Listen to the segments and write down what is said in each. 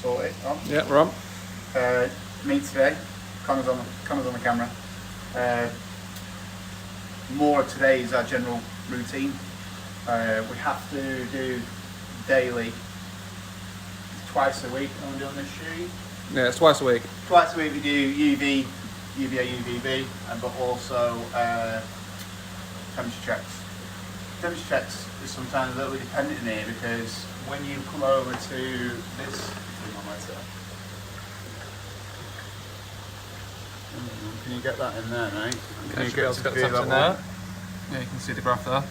sorted. On. Yeah, we're on. Me today. Connor's on the camera. More of today is our general routine. We have to do daily, twice a week. I'm doing this sheet. Yeah, it's twice a week. Twice a week we do UVA, UVB, but also temperature checks. Temperature checks is sometimes a little bit dependent in here because when you come over to this thermometer, can you get that in there, mate? Can you get the temps in there? Yeah, you can see the graph there.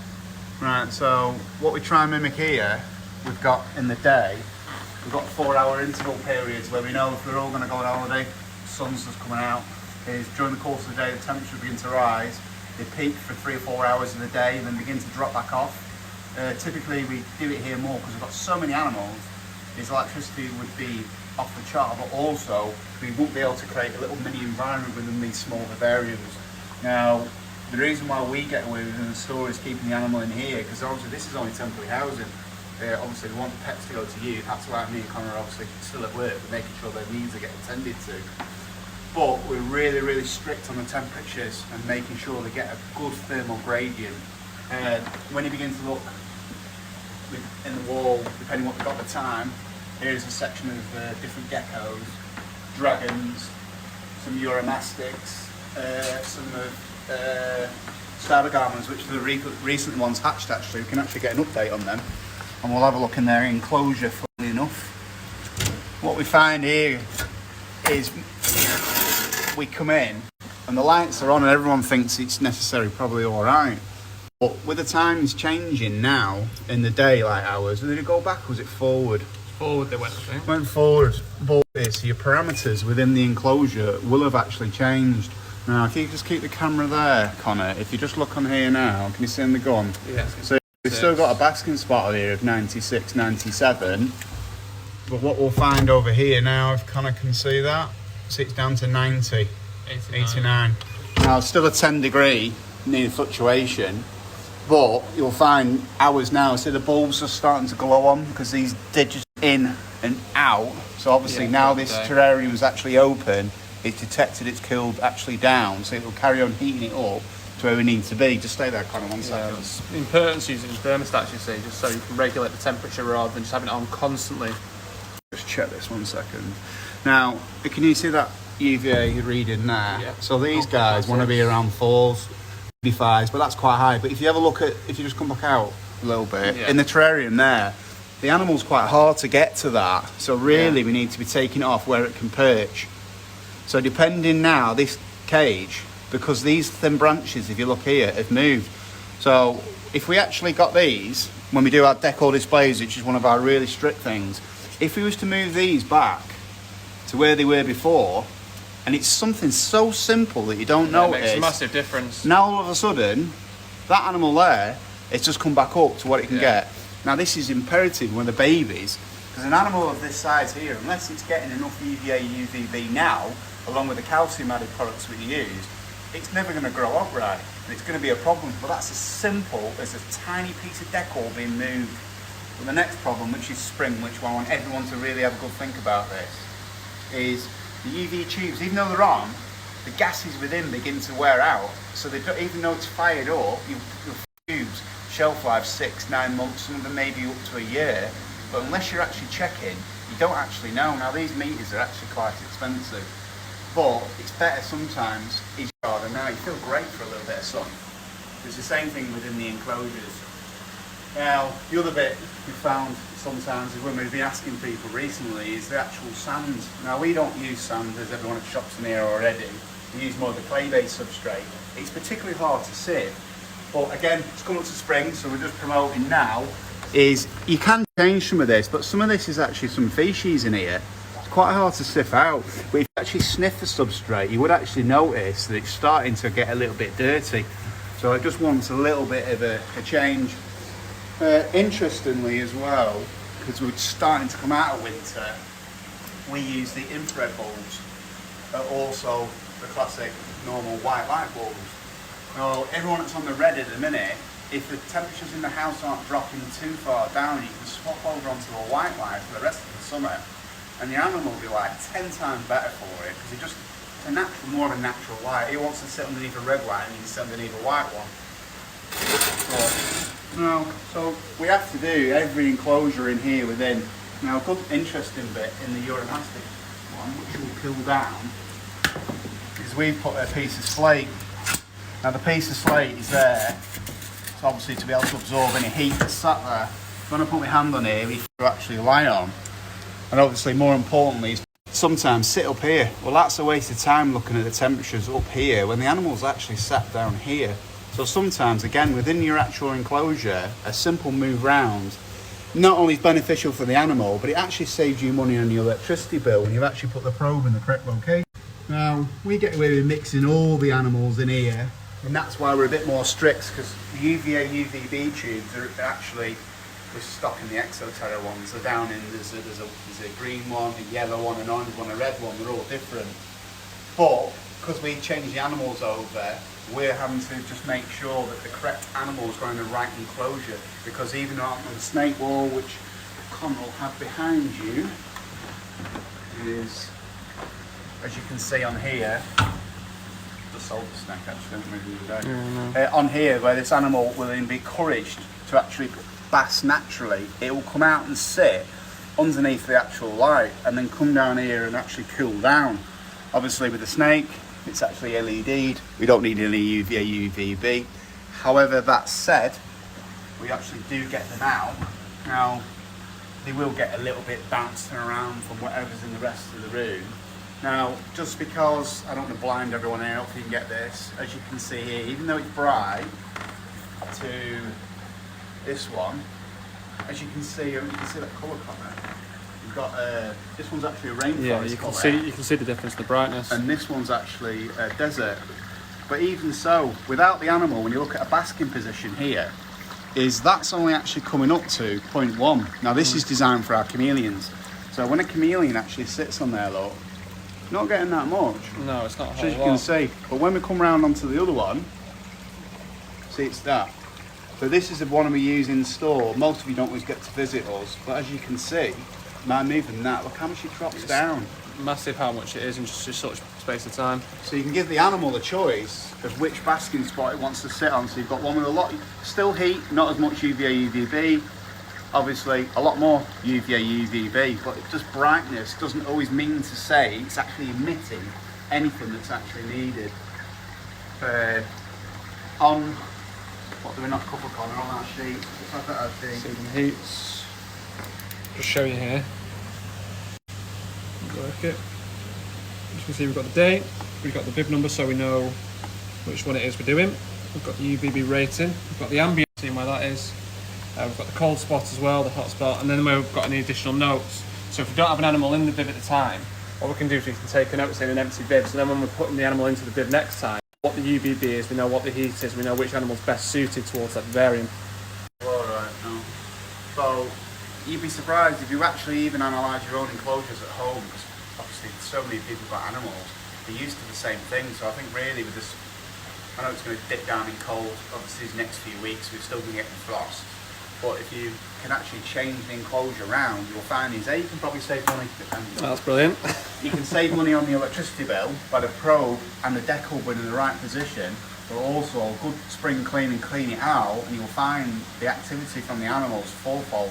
Right, so what we try and mimic here, we've got in the day, we've got 4-hour interval periods where we know if we're all going to go on holiday, the sun's just coming out, is during the course of the day the temperature begins to rise, they peak for 3 or 4 hours of the day and then begin to drop back off. Typically we do it here more because we've got so many animals, this electricity would be off the chart, but also we won't be able to create a little mini environment within these small vivariums. Now, the reason why we get away with the store is keeping the animal in here, because obviously this is only temporary housing. Obviously we want the pets to go to you, that's why me and Connor are obviously still at work, we're making sure their needs are getting tended to. But we're really, really strict on the temperatures and making sure they get a good thermal gradient. When you begin to look in the wall, depending what we've got at the time, here's a section of different geckos, dragons, some uromastics, some of cybergarments, which are the recent ones hatched actually. We can actually get an update on them. And we'll have a look in their enclosure, funnily enough. What we find here is we come in and the lights are on and everyone thinks it's necessarily probably alright. But with the times changing now in the daylight hours, did it go back or was it forward? Forward they went, I think. Went forward. But so your parameters within the enclosure will have actually changed. Now, if you just keep the camera there, Connor, if you just look on here now, can you see in the gun? Yeah. So we've still got a basking spot here of 96, 97. But what we'll find over here now, if Connor can see that, so it's down to 90, 89. Now, it's still a 10-degree near fluctuation, but you'll find hours now, so the bulbs are starting to glow on because these digits in and out. So obviously now this terrarium is actually open, it's detected it's cooled actually down, so it will carry on heating it up to where we need to be. Just stay there, Connor, 1 second. It's important using thermostats, you see, just so you can regulate the temperature rather than just having it on constantly. Just check this 1 second. Now, can you see that UVA reading there? Yeah. So these guys want to be around 4s, maybe 5s, but that's quite high. But if you have a look at, if you just come back out a little bit, in the terrarium there, the animal's quite hard to get to that. So really we need to be taking it off where it can perch. So depending now, this cage, because these thin branches, if you look here, have moved. So if we actually got these, when we do our decor displays, which is one of our really strict things, if we was to move these back to where they were before, and it's something so simple that you don't notice. It makes a massive difference. Now all of a sudden, that animal there, it's just come back up to what it can get. Now this is imperative when the babies, because an animal of this size here, unless it's getting enough UVA, UVB now, along with the calcium added products we use, it's never going to grow up right, and it's going to be a problem. But that's as simple as a tiny piece of decor being moved. But the next problem, which is spring, which I want everyone to really have a good think about this, is the UV tubes, even though they're on, the gases within begin to wear out. So they don't, even though it's fired up, your tubes shelf life 6-9 months, some of them maybe up to a year. But unless you're actually checking, you don't actually know. Now these meters are actually quite expensive, but it's better sometimes. Each garden now you feel great for a little bit of sun. It's the same thing within the enclosures. Now the other bit we found sometimes is when we've been asking people recently is the actual sand. Now we don't use sand as everyone at shops in here already. We use more of the clay-based substrate. It's particularly hard to sieve. But again, it's coming up to spring, so we're just promoting now, is you can change some of this, but some of this is actually some feces in here. It's quite hard to sift out. But if you actually sniff the substrate, you would actually notice that it's starting to get a little bit dirty. So it just wants a little bit of a change. Interestingly as well, because we're starting to come out of winter, we use the infrared bulbs, also the classic normal white light bulbs. Now, everyone that's on the red at the minute, if the temperatures in the house aren't dropping too far down, you can swap over onto a white light for the rest of the summer. and the animal will be like 10 times better for it because it's more of a natural light. He wants to sit underneath a red light and he can sit underneath a white one. So we have to do every enclosure in here within. Now, a good interesting bit in the Uramastic one, which will peel down, is we've put a piece of slate. Now, the piece of slate is there, so obviously to be able to absorb any heat that's sat there. When I put my hand on here, we can actually lie on. And obviously, more importantly, is sometimes sit up here. Well, that's a waste of time looking at the temperatures up here when the animal's actually sat down here. So sometimes, again, within your actual enclosure, a simple move round not only is beneficial for the animal, but it actually saves you money on your electricity bill when you've actually put the probe in the correct location. Now, we get away with mixing all the animals in here, and that's why we're a bit more strict, because the UVA, UVB tubes are actually, we're stocking the Exoterra ones. They're down in, there's a green one, a yellow one, an orange one, a red one, they're all different. But, because we change the animals over, we're having to just make sure that the correct animals go in the right enclosure, because even on the snake wall, which Con will have behind you, is, as you can see on here, just sold the snake actually, don't move the other day. On here, where this animal will then be encouraged to actually bask naturally, it will come out and sit underneath the actual light and then come down here and actually cool down. Obviously with the snake, it's actually LED'd. We don't need any UVA, UVB. However, that said, we actually do get them out. Now, they will get a little bit bouncing around from whatever's in the rest of the room. Now, just because, I don't want to blind everyone out if you can get this, as you can see here, even though it's bright to this one, as you can see that colour comment. You've got this one's actually a rainforest. Yeah, you can see the difference, the brightness. And this one's actually a desert. But even so, without the animal, when you look at a basking position here, that's only actually coming up to 0.1. Now this is designed for our chameleons. So when a chameleon actually sits on there, look, not getting that much. No, it's not a whole as you lot. can see. But when we come round onto the other one, see it's that. So this is the one we use in store. Most of you don't always get to visit us, but as you can see, by moving that, look how much it drops down. Massive how much it is in just such space of time. So you can give the animal a choice of which basking spot it wants to sit on. So you've got one with a lot, still heat, not as much UVA, UVB. Obviously, a lot more UVA, UVB, but just brightness doesn't always mean to say it's actually emitting anything that's actually needed. On, what do we not cover on our sheet? Let's have that our sheet. See them heats. Just show you here. Work it. As you can see, we've got the date, we've got the bib number, so we know which one it is we're doing. We've got the UVB rating, we've got the ambient, seeing where that is. We've got the cold spot as well, the hot spot, and then we've got any additional notes. So if we don't have an animal in the bib at the time, what we can do is we can take a note in an empty bib, so then when we're putting the animal into the bib next time, what the UVB is, we know what the heat is, we know which animal's best suited towards that variant. Alright, no. So, you'd be surprised if you actually even analyse your own enclosures at home, because obviously so many people got animals, they're used to the same thing. So I think really with this, I know it's going to dip down in cold, obviously these next few weeks we're still going to get the frost, but if you can actually change the enclosure around, you'll find is you can probably save money. That's brilliant. You can save money on the electricity bill by the probe and the decal being in the right position, but also a good spring clean and clean it out, and you'll find the activity from the animals fourfold.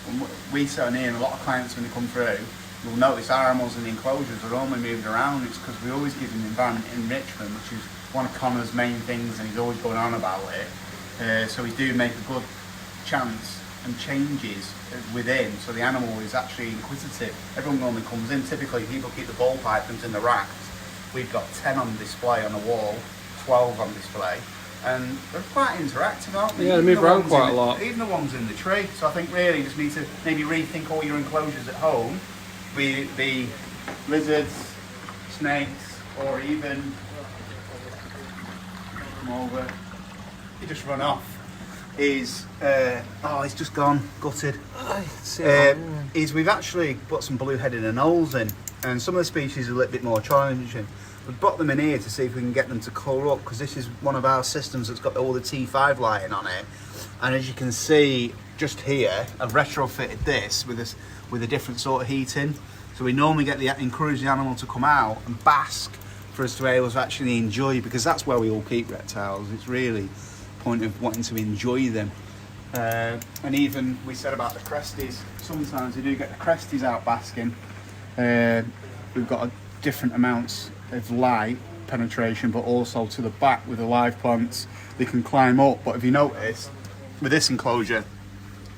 When we sit in here, and a lot of clients when they come through, you'll notice our animals in the enclosures are only moving around. It's because we always give them environment enrichment, which is one of Connor's main things, and he's always going on about it. So we do make a good chance and changes within, so the animal is actually inquisitive. Everyone normally comes in, typically people keep the ball pythons in the racks. We've got 10 on display on the wall, 12 on display, and they're quite interactive, aren't they? Yeah, they move around quite a lot. Even the ones in the tree. So I think really you just need to maybe rethink all your enclosures at home, be it be lizards, snakes, or even come over, you just run off. Is he's just gone, gutted. Is we've actually put some blue-headed anoles in, and some of the species are a little bit more challenging. We've brought them in here to see if we can get them to colour up, because this is one of our systems that's got all the T5 lighting on it. And as you can see just here, I've retrofitted this with a different sort of heating. So we normally encourage the animal to come out and bask for us to be able to actually enjoy, because that's where we all keep reptiles. It's really the point of wanting to enjoy them. And even we said about the cresties, sometimes we do get the cresties out basking. We've got different amounts of light penetration, but also to the back with the live plants, they can climb up. But if you notice, with this enclosure,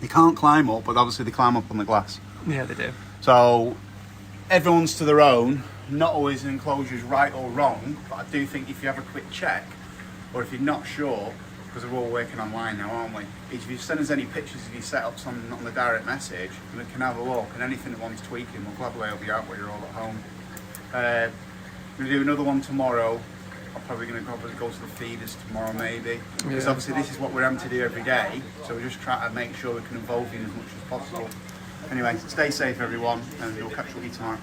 they can't climb up, but obviously they climb up on the glass. Yeah, they do. So everyone's to their own. Not always an enclosure is right or wrong, but I do think if you have a quick check, or if you're not sure, because we're all working online now, aren't we? If you send us any pictures of your setups on the direct message, we can have a look, and anything that wants tweaking, we'll gladly help you out while you're all at home. I'm going to do another one tomorrow. I'm probably going to go to the feeders tomorrow maybe, because obviously this is what we're having to do every day, so we're just trying to make sure we can involve you as much as possible. Anyway, stay safe everyone, and we'll catch up with you tomorrow.